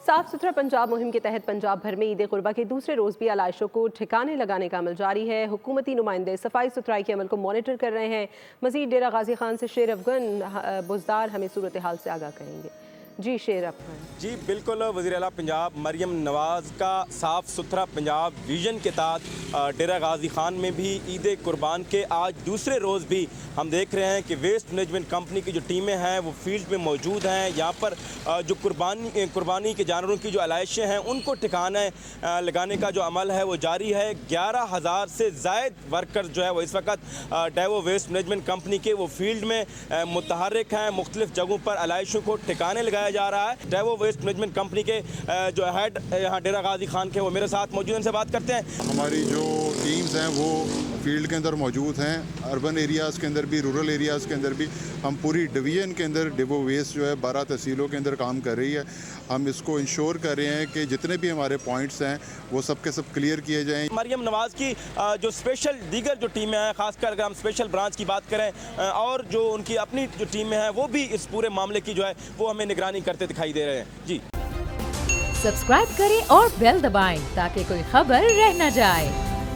साफ सुथरा पंजाब मुहिम के तहत पंजाब भर में ईद कुर्बा के दूसरे रोज भी आलाइशों को ठिकाने लगाने का अमल जारी है। हुकूमती नुमाइंदे सफाई सुथराई के अमल को मॉनिटर कर रहे हैं। मजीद डेरा गाजी खान से शेर अफगन बुजदार हमें सूरत हाल से आगाह करेंगे। जी शेर अफगन। जी बिल्कुल, वज़ीर आला पंजाब मरियम नवाज़ का साफ़ सुथरा पंजाब विजन के तहत डेरा गाजी खान में भी ईद कुर्बान के आज दूसरे रोज़ भी हम देख रहे हैं कि वेस्ट मैनेजमेंट कंपनी की जो टीमें हैं वो फील्ड में मौजूद हैं। यहाँ पर जो कुर्बानी के जानवरों की जो आलाइशें हैं उनको ठिकाने लगाने का जो अमल है वो जारी है। 11,000 से ज़ायद वर्कर जो है वो इस वक्त डेवो वेस्ट मैनेजमेंट कंपनी के वो फील्ड में मुतहर्रिक हैं। मुख्तलिफ जगहों पर आलाइशों को ठिकाने लगाया जा रहा है। डेवो वेस्ट मैनेजमेंट कंपनी के जो हेड यहाँ डेरा गाजी खान के वो मेरे साथ मौजूद हैं, उनसे बात करते हैं। हमारी जो टीम्स हैं वो फील्ड के अंदर मौजूद हैं, अर्बन एरियाज़ के अंदर भी, रूरल एरियाज़ के अंदर भी। हम पूरी डिवीज़न के अंदर डेवो वेस्ट जो है 12 तहसीलों के अंदर काम कर रही है। हम इसको इंश्योर कर रहे हैं कि जितने भी हमारे पॉइंट्स हैं वो सब के सब क्लियर किए जाएँ। मरियम नवाज़ की जो स्पेशल दीगर जो टीमें हैं, खासकर अगर हम स्पेशल ब्रांच की बात करें और जो उनकी अपनी जो टीमें हैं वो भी इस पूरे मामले की जो है वो हमें निगरानी करते दिखाई दे रहे हैं। जी सब्सक्राइब करें और बेल दबाएं ताकि कोई खबर रह न जाए।